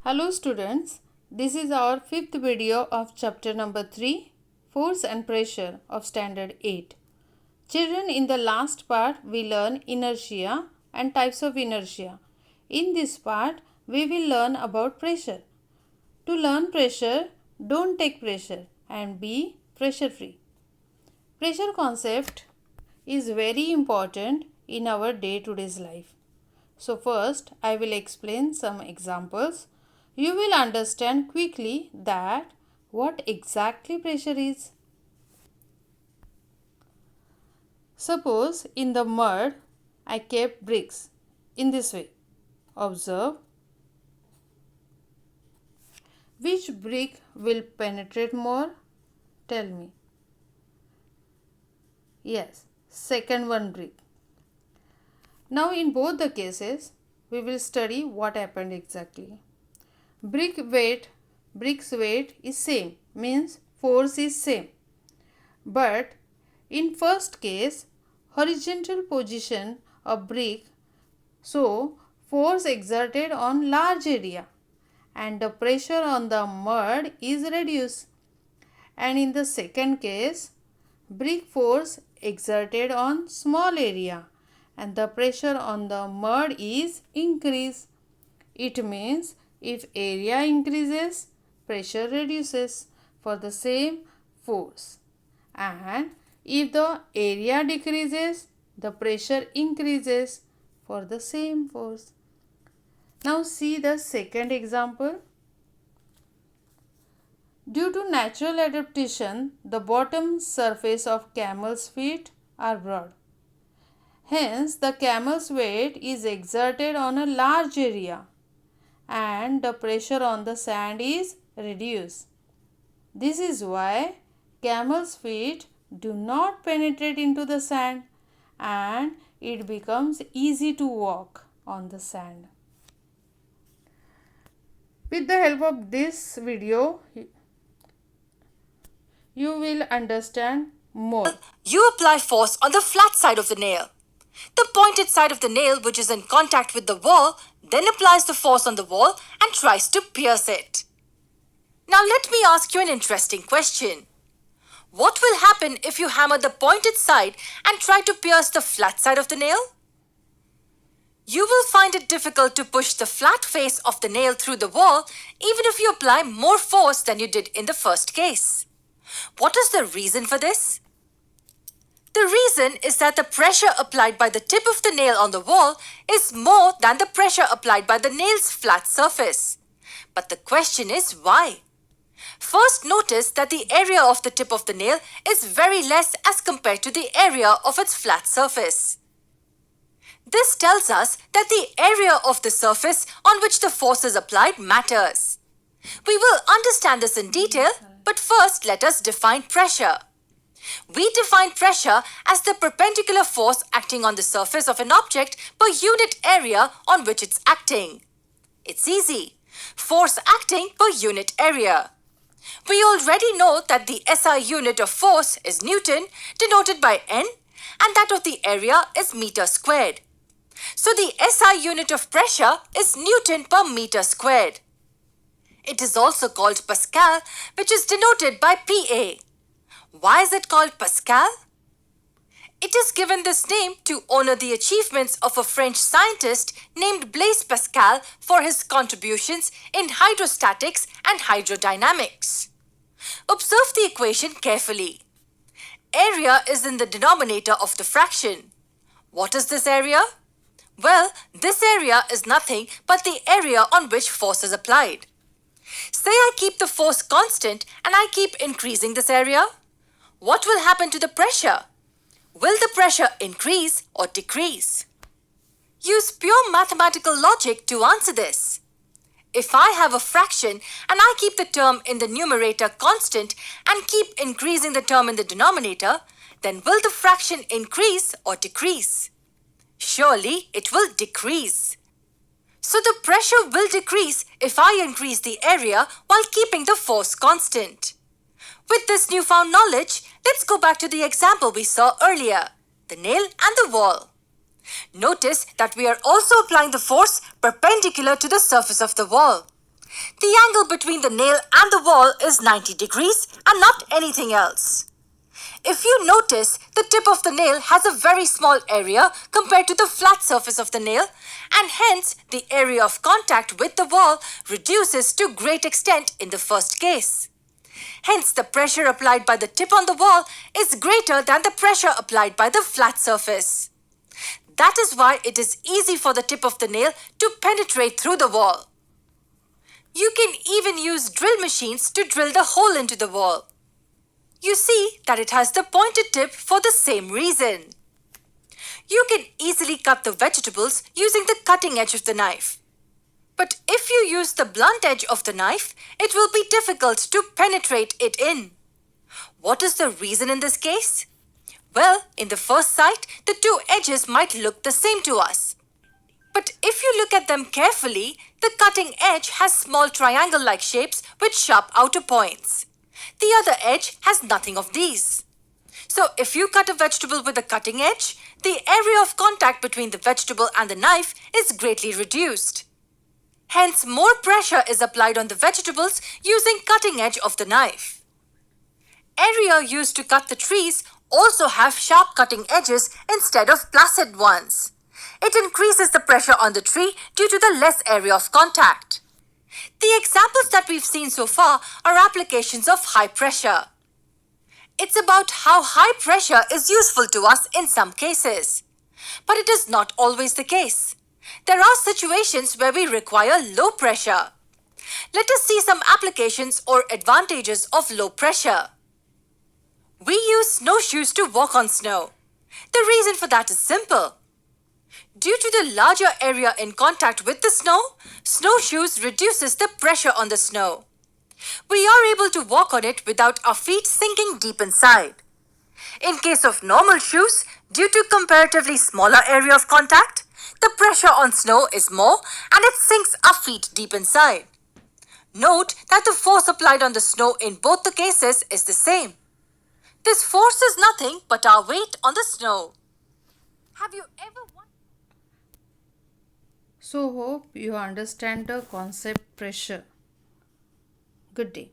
Hello students, this is our fifth video of chapter number 3, Force and Pressure of Standard 8. Children, in the last part we learn inertia and types of inertia. In this part we will learn about pressure. To learn pressure, don't take pressure and be pressure free. Pressure concept is very important in our day-to-day life. So first I will explain some examples. You will understand quickly that what exactly pressure is. Suppose in the mud I kept bricks in this way. Observe. Which brick will penetrate more? Tell me. Yes, second one brick. Now in both the cases we will study what happened exactly. Brick's weight is same, means force is same. But in first case, horizontal position of brick, so force exerted on large area and the pressure on the mud is reduced. And in the second case, brick force exerted on small area and the pressure on the mud is increased. It means if area increases, pressure reduces for the same force. And if the area decreases, the pressure increases for the same force. Now see the second example. Due to natural adaptation, the bottom surface of camel's feet are broad. Hence, the camel's weight is exerted on a large area and the pressure on the sand is reduced. This is why camel's feet do not penetrate into the sand and it becomes easy to walk on the sand. With the help of this video, you will understand more. You apply force on the flat side of the nail. The pointed side of the nail, which is in contact with the wall, then applies the force on the wall and tries to pierce it. Now let me ask you an interesting question. What will happen if you hammer the pointed side and try to pierce the flat side of the nail? You will find it difficult to push the flat face of the nail through the wall even if you apply more force than you did in the first case. What is the reason for this? The reason is that the pressure applied by the tip of the nail on the wall is more than the pressure applied by the nail's flat surface. But the question is why? First, notice that the area of the tip of the nail is very less as compared to the area of its flat surface. This tells us that the area of the surface on which the force is applied matters. We will understand this in detail, but first let us define pressure. We define pressure as the perpendicular force acting on the surface of an object per unit area on which it's acting. It's easy. Force acting per unit area. We already know that the SI unit of force is Newton, denoted by N, and that of the area is meter squared. So the SI unit of pressure is Newton per meter squared. It is also called Pascal, which is denoted by PA. Why is it called Pascal? It is given this name to honor the achievements of a French scientist named Blaise Pascal for his contributions in hydrostatics and hydrodynamics. Observe the equation carefully. Area is in the denominator of the fraction. What is this area? Well, this area is nothing but the area on which force is applied. Say I keep the force constant and I keep increasing this area. What will happen to the pressure? Will the pressure increase or decrease? Use pure mathematical logic to answer this. If I have a fraction and I keep the term in the numerator constant and keep increasing the term in the denominator, then will the fraction increase or decrease? Surely it will decrease. So the pressure will decrease if I increase the area while keeping the force constant. With this newfound knowledge, let's go back to the example we saw earlier, the nail and the wall. Notice that we are also applying the force perpendicular to the surface of the wall. The angle between the nail and the wall is 90 degrees and not anything else. If you notice, the tip of the nail has a very small area compared to the flat surface of the nail, and hence the area of contact with the wall reduces to great extent in the first case. Hence, the pressure applied by the tip on the wall is greater than the pressure applied by the flat surface. That is why it is easy for the tip of the nail to penetrate through the wall. You can even use drill machines to drill the hole into the wall. You see that it has the pointed tip for the same reason. You can easily cut the vegetables using the cutting edge of the knife. But if you use the blunt edge of the knife, it will be difficult to penetrate it in. What is the reason in this case? Well, in the first sight, the two edges might look the same to us. But if you look at them carefully, the cutting edge has small triangle-like shapes with sharp outer points. The other edge has nothing of these. So if you cut a vegetable with a cutting edge, the area of contact between the vegetable and the knife is greatly reduced. Hence, more pressure is applied on the vegetables using cutting edge of the knife. Area used to cut the trees also have sharp cutting edges instead of placid ones. It increases the pressure on the tree due to the less area of contact. The examples that we've seen so far are applications of high pressure. It's about how high pressure is useful to us in some cases. But it is not always the case. There are situations where we require low pressure. Let us see some applications or advantages of low pressure. We use snowshoes to walk on snow. The reason for that is simple. Due to the larger area in contact with the snow, snowshoes reduces the pressure on the snow. We are able to walk on it without our feet sinking deep inside. In case of normal shoes, due to comparatively smaller area of contact, the pressure on snow is more and it sinks our feet deep inside. Note that the force applied on the snow in both the cases is the same. This force is nothing but our weight on the snow. Have you ever wondered? So hope you understand the concept pressure. Good day.